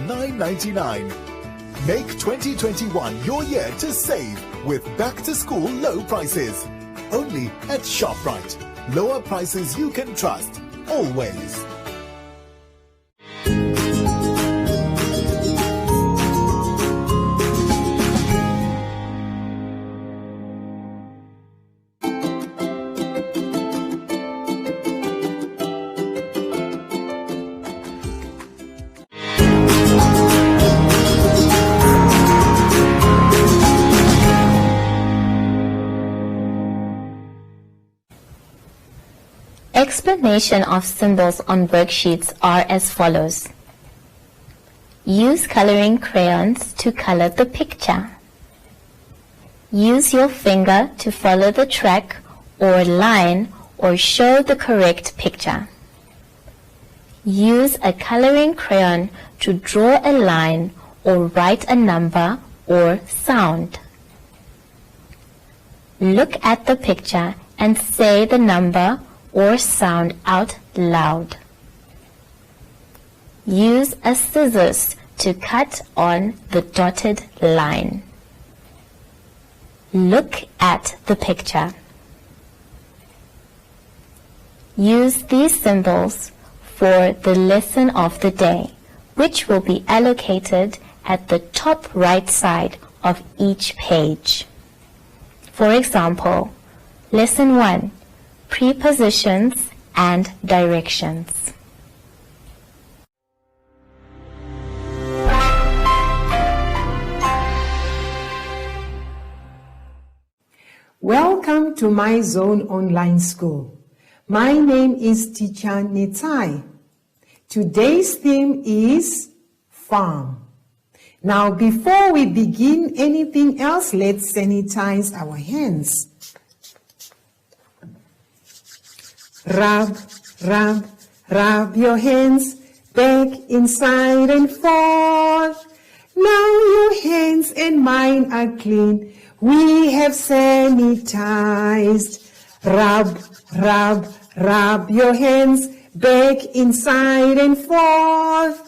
$9.99. Make 2021 your year to save with back-to-school low prices. Only at ShopRite. Lower prices you can trust, always. Explanation of symbols on worksheets are as follows. Use coloring crayons to color the picture. Use your finger to follow the track or line or show the correct picture. Use a coloring crayon to draw a line or write a number or sound. Look at the picture and say the number or sound out loud. Use a scissors to cut on the dotted line. Look at the picture. Use these symbols for the lesson of the day, which will be allocated at the top right side of each page. For example, Lesson 1. Prepositions and directions. Welcome to My Zone Online School. My name is Teacher Netai. Today's theme is farm. Now, before we begin anything else, let's sanitize our hands. Rub, rub, rub your hands back, inside and forth. Now your hands and mine are clean. We have sanitized. Rub, rub, rub your hands back, inside and forth.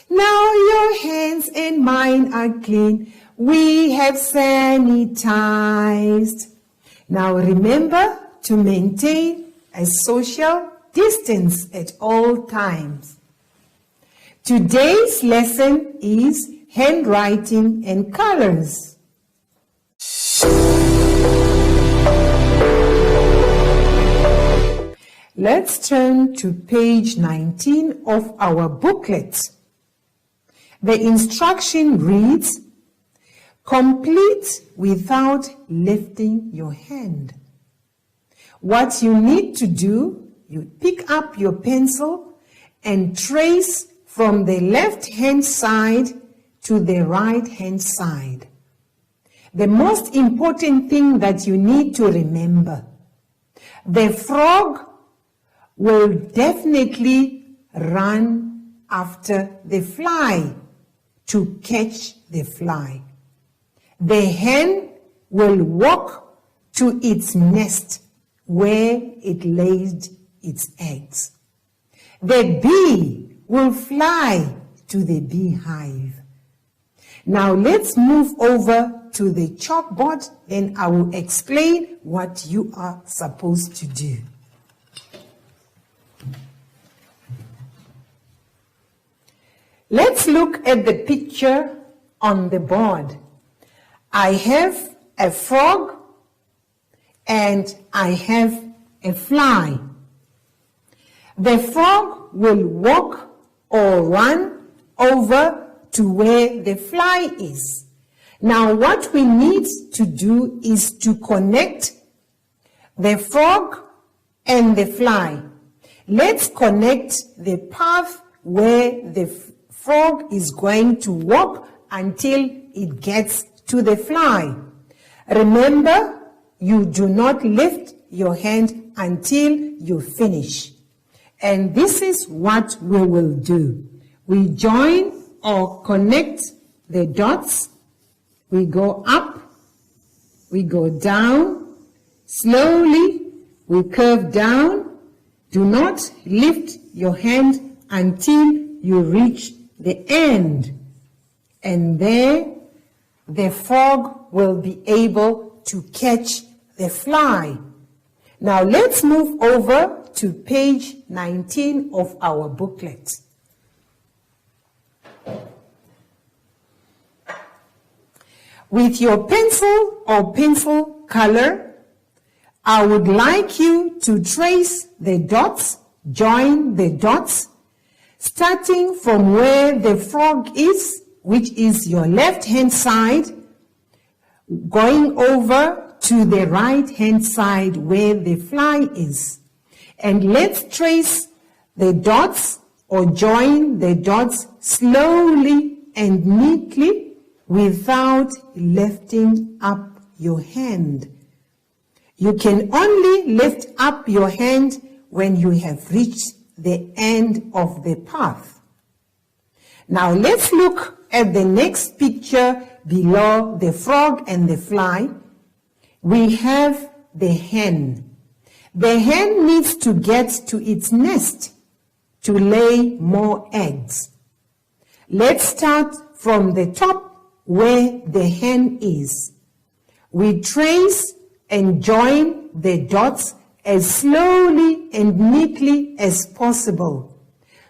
Now your hands and mine are clean. We have sanitized. Now remember to maintain a social distance at all times. Today's lesson is handwriting and colors. Let's turn to page 19 of our booklet. The instruction reads, complete without lifting your hand. What you need to do, you pick up your pencil and trace from the left-hand side to the right-hand side. The most important thing that you need to remember, the frog will definitely run after the fly to catch the fly. The hen will walk to its nest where it laid its eggs. The bee will fly to the beehive. Now let's move over to the chalkboard and I will explain what you are supposed to do. Let's look at the picture on the board. I have a frog and I have a fly. The frog will walk or run over to where the fly is. Now what we need to do is to connect the frog and the fly. Let's connect the path where the frog is going to walk until it gets to the fly. Remember, you do not lift your hand until you finish. And this is what we will do. We join or connect the dots. We go up, we go down, slowly we curve down. Do not lift your hand until you reach the end and there the frog will be able to catch the fly. Now let's move over to page 19 of our booklet. With your pencil or pencil color, I would like you to trace the dots, join the dots, starting from where the frog is, which is your left-hand side, going over to the right-hand side where the fly is. And let's trace the dots or join the dots slowly and neatly without lifting up your hand. You can only lift up your hand when you have reached the end of the path. Now let's look at the next picture below the frog and the fly. We have the hen. The hen needs to get to its nest to lay more eggs. Let's start from the top where the hen is. We trace and join the dots as slowly and neatly as possible.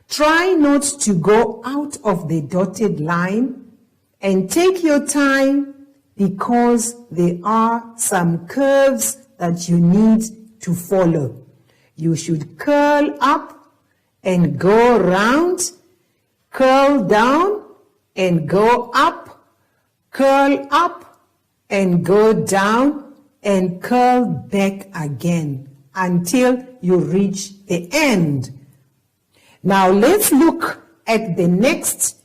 Try not to go out of the dotted line and take your time because there are some curves that you need to follow. You should curl up and go round, curl down and go up, curl up and go down and curl back again until you reach the end. Now let's look at the next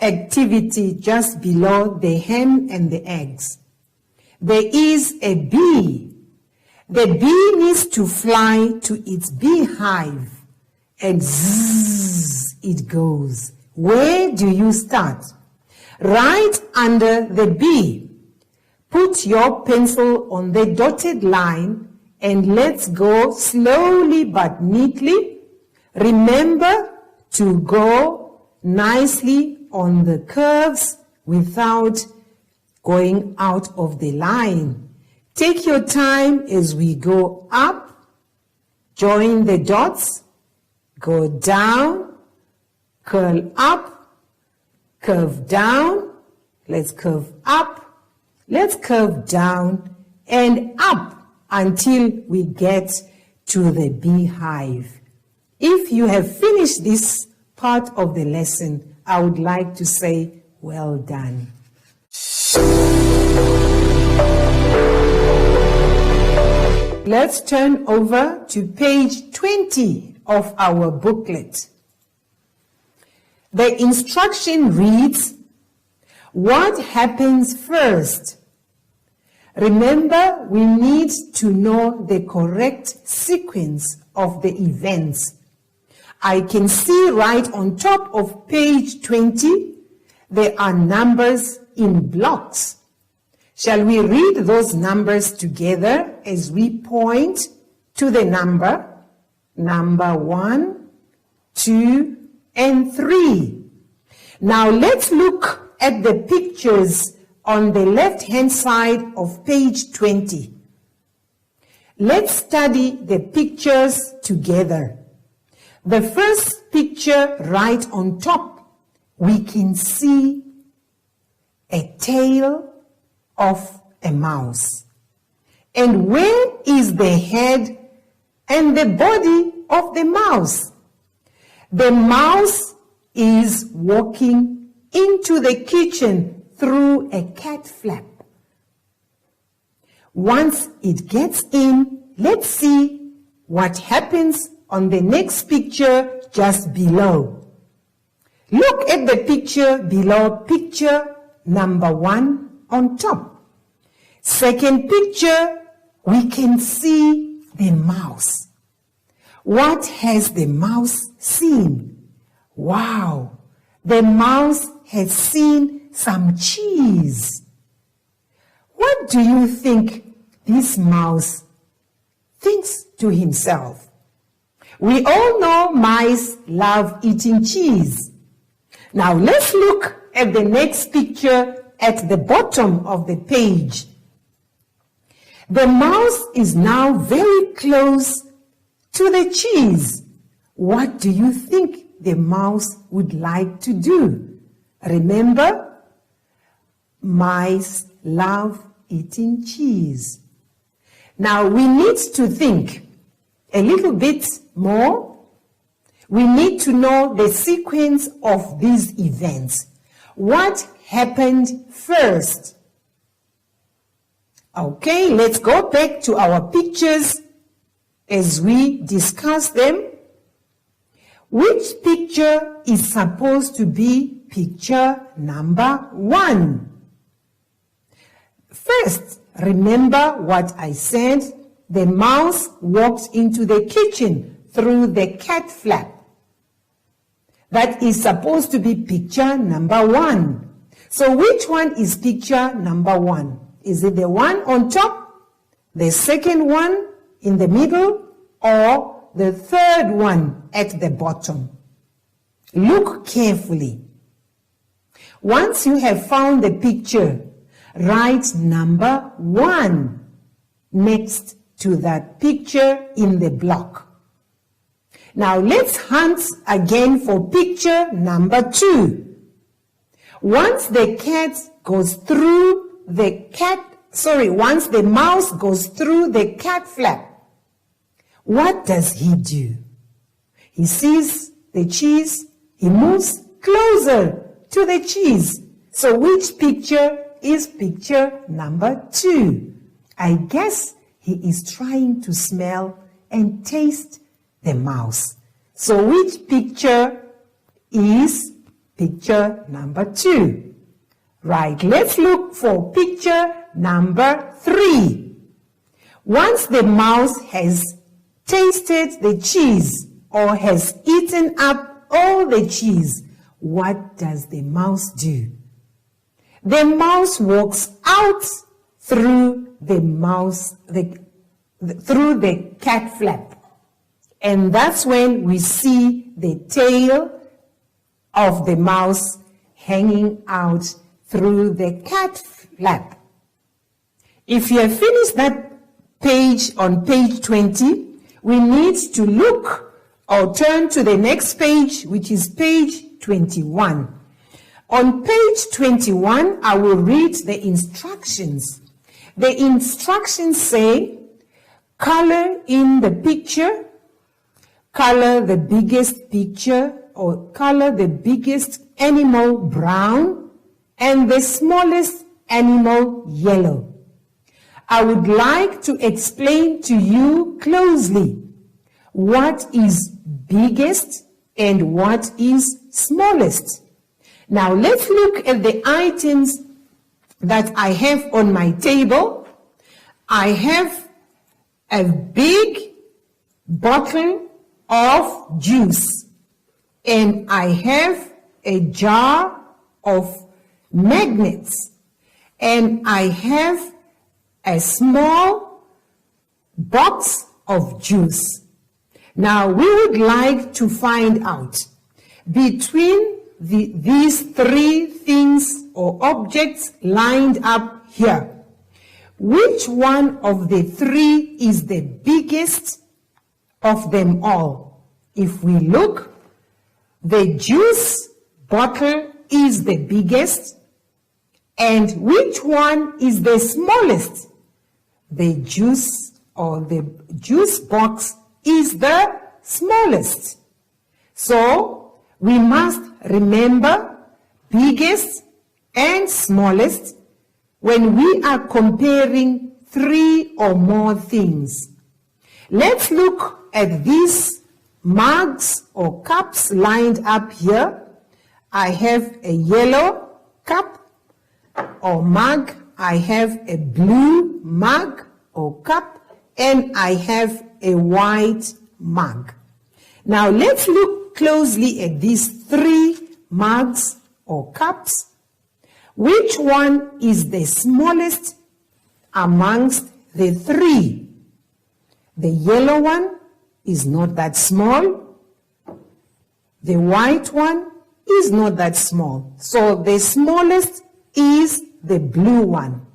activity just below the hen and the eggs. There is a bee. The bee needs to fly to its beehive and zzz, it goes. Where do you start? Right under the bee. Put your pencil on the dotted line and let's go slowly but neatly. Remember to go nicely on the curves without going out of the line. Take your time as we go up, join the dots, go down, curl up, curve down, let's curve up, let's curve down and up until we get to the beehive. If you have finished this part of the lesson, I would like to say, well done. Let's turn over to page 20 of our booklet. The instruction reads, what happens first? Remember, we need to know the correct sequence of the events. I can see right on top of page 20, there are numbers in blocks. Shall we read those numbers together as we point to the number 1, 2, and 3? Now let's look at the pictures on the left-hand side of page 20. Let's study the pictures together. The first picture right on top, we can see a tail of a mouse. And where is the head and the body of the mouse? The mouse is walking into the kitchen through a cat flap. Once it gets in, let's see what happens on the next picture just below. Look at the picture below, picture number 1 on top. Second picture, we can see the mouse. What has the mouse seen? Wow, the mouse has seen some cheese. What do you think this mouse thinks to himself? We all know mice love eating cheese. Now let's look at the next picture at the bottom of the page. The mouse is now very close to the cheese. What do you think the mouse would like to do? Remember, mice love eating cheese. Now we need to think a little bit more. We need to know the sequence of these events. What happened first? Okay, let's go back to our pictures as we discuss them. Which picture is supposed to be picture number 1? First, remember what I said. The mouse walked into the kitchen through the cat flap. That is supposed to be picture number 1. So which one is picture number 1? Is it the one on top, the second one in the middle, or the third one at the bottom? Look carefully. Once you have found the picture, write number 1 next to that picture in the block. Now let's hunt again for picture number 2. Once the mouse goes through the cat flap, what does he do? He sees the cheese, he moves closer to the cheese. So which picture is picture number 2? I guess he is trying to smell and taste the mouse. So which picture is picture number 2? Right, let's look for picture number 3. Once the mouse has tasted the cheese or has eaten up all the cheese, what does the mouse do? The mouse walks out through the cat flap. And that's when we see the tail of the mouse hanging out through the cat flap. If you have finished that page on page 20, we need to look or turn to the next page, which is page 21. On page 21, I will read the instructions. The instructions say, color in the picture, color the biggest picture or color the biggest animal brown and the smallest animal yellow. I would like to explain to you closely what is biggest and what is smallest. Now let's look at the items that I have on my table. I have a big bottle of juice and I have a jar of magnets and I have a small box of juice. Now we would like to find out between these 3 things or objects lined up here, which one of the 3 is the biggest of them all? If we look, the juice bottle is the biggest, and which one is the smallest? The juice or the juice box is the smallest. So we must remember biggest and smallest when we are comparing 3 or more things. Let's look at these mugs or cups lined up here. I have a yellow cup or mug, I have a blue mug or cup, and I have a white mug. Now let's look closely at these 3 mugs or cups. Which one is the smallest amongst the 3? The yellow one is not that small. The white one is not that small. So the smallest is the blue one.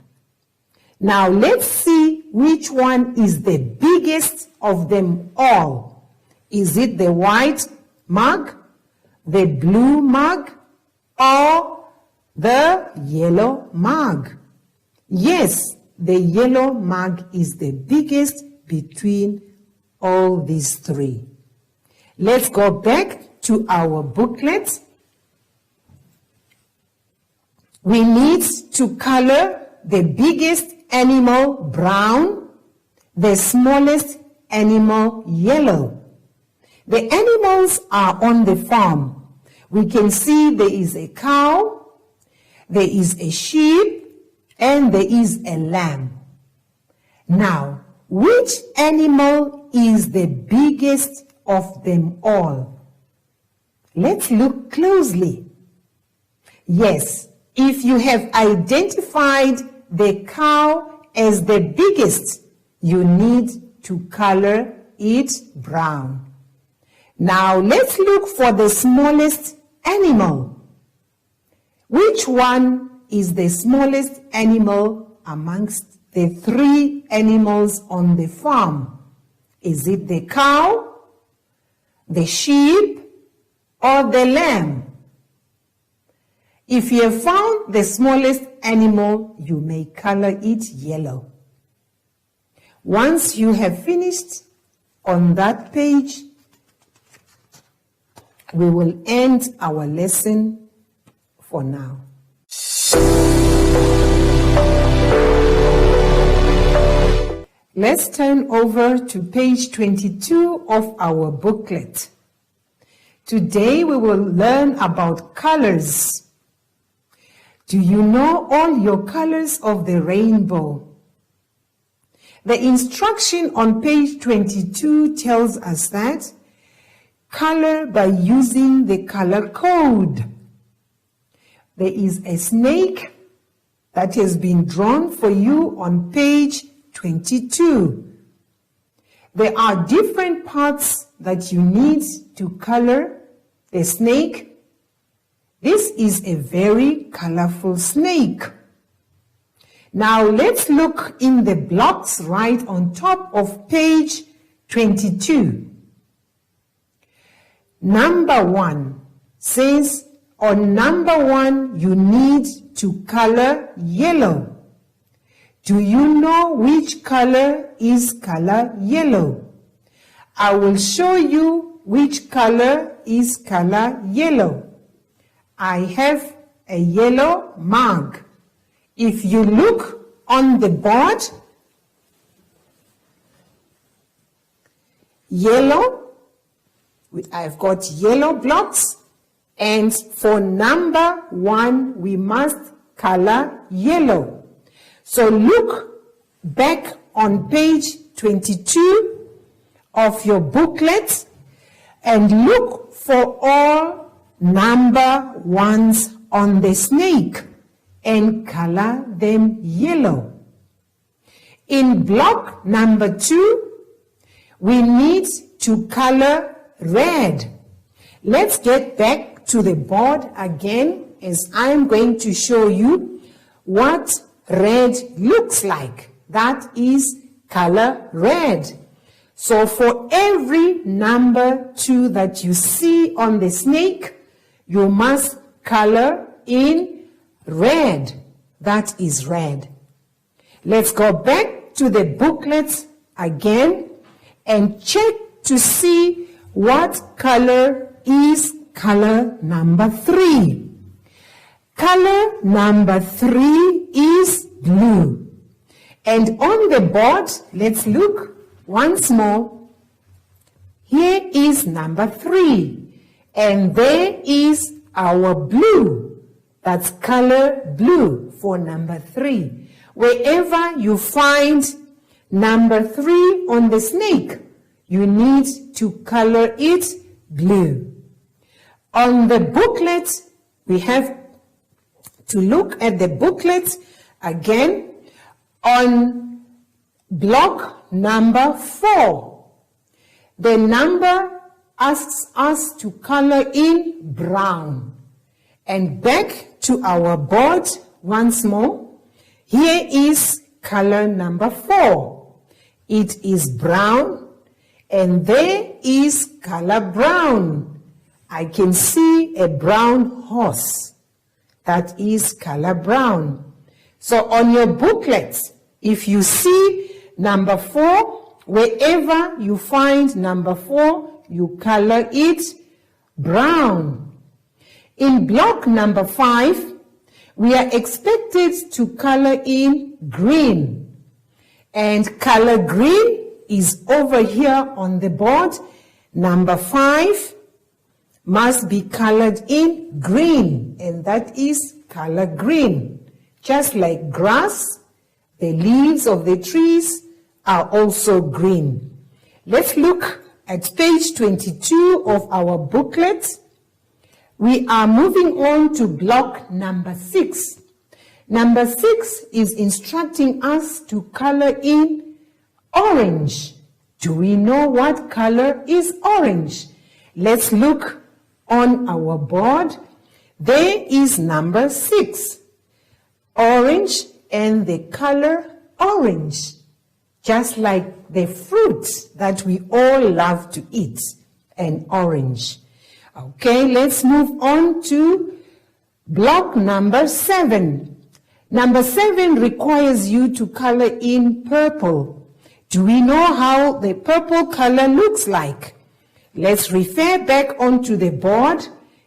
Now let's see which one is the biggest of them all. Is it the white mug, the blue mug, or the yellow mug? Yes, the yellow mug is the biggest between all these three. Let's go back to our booklet. We need to color the biggest animal brown, the smallest animal yellow. The animals are on the farm. We can see there is a cow, there is a sheep, and there is a lamb. Now, which animal is the biggest of them all? Let's look closely. Yes, if you have identified the cow as the biggest, you need to color it brown. Now let's look for the smallest animal. Which one is the smallest animal amongst the three animals on the farm? Is it the cow, the sheep, or the lamb? If you have found the smallest animal, you may color it yellow. Once you have finished on that page, we will end our lesson for now. Let's turn over to page 22 of our booklet. Today we will learn about colors. Do you know all your colors of the rainbow? The instruction on page 22 tells us that color by using the color code. There is a snake that has been drawn for you on page 22. There are different parts that you need to color the snake. This is a very colorful snake. Now let's look in the blocks right on top of page 22. Number 1 says, on number 1 you need to color yellow. Do you know which color is color yellow? I will show you which color is color yellow. I have a yellow mug. If you look on the board, yellow, I've got yellow blocks, and for number 1, we must color yellow. So look back on page 22 of your booklet and look for all number 1s on the snake and color them yellow. In block number 2, we need to color red. Let's get back to the board again as I'm going to show you what red looks like. That is color red. So for every number 2 that you see on the snake, you must color in red. That is red. Let's go back to the booklet again and check to see what color is color number 3. Color number 3 is blue. And on the board, let's look once more. Here is number 3. And there is our blue. That's color blue for number 3. Wherever you find number 3 on the snake, you need to color it blue. On the booklet, we have to look at the booklet again on block number 4. The number asks us to color in brown. And back to our board once more. Here is color number 4. It is brown, and there is color brown. I can see a brown horse. That is color brown. So on your booklet, if you see number 4, wherever you find number 4, you color it brown. In block number 5, we are expected to color in green. And color green is over here on the board. Number 5 must be colored in green, and that is color green. Just like grass, the leaves of the trees are also green. Let's look at page 22 of our booklet. We are moving on to block number 6. Number 6 is instructing us to color in orange. Do we know what color is orange? Let's look on our board. There is number 6. Orange and the color orange. Just like the fruit that we all love to eat, an orange. Okay, let's move on to block number 7. Number 7 requires you to color in purple. Do we know how the purple color looks like? Let's refer back onto the board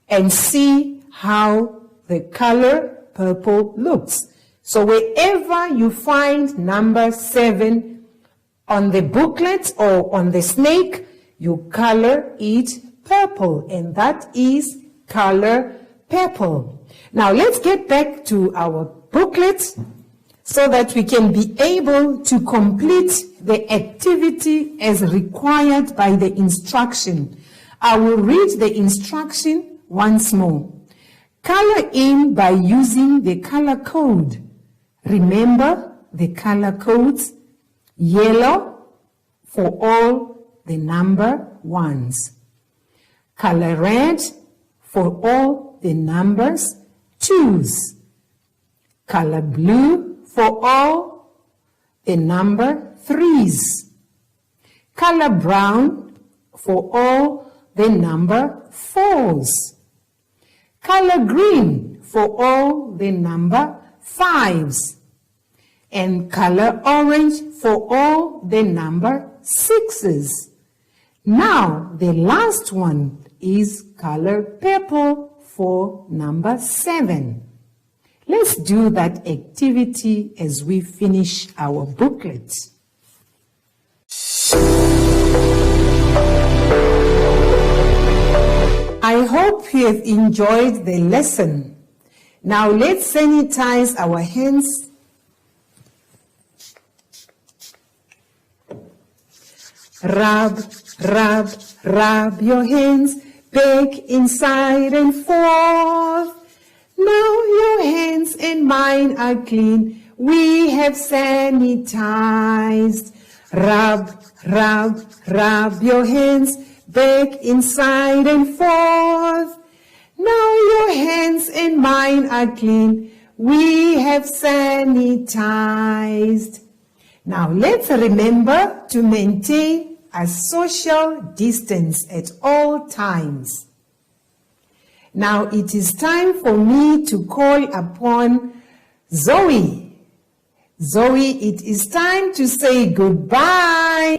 and see how the color purple looks. So wherever you find number 7 on the booklet or on the snake, you color it purple, and that is color purple. Now let's get back to our booklet so that we can be able to complete the activity as required by the instruction. I will read the instruction once more. Color in by using the color code. Remember the color codes. Yellow for all the number 1s. Color red for all the numbers 2s. Color blue for all the number 3s. Color brown for all the number 4s. Color green for all the number 5s. And color orange for all the number 6s. Now, the last one is color purple for number 7. Let's do that activity as we finish our booklet. I hope you have enjoyed the lesson. Now let's sanitize our hands. Rub, rub, rub your hands back, inside and forth. Now your hands and mine are clean. We have sanitized. Rub, rub, rub your hands back, inside and forth. Now your hands and mine are clean. We have sanitized. Now let's remember to maintain a social distance at all times. Now it is time for me to call upon Zoe. Zoe, it is time to say goodbye.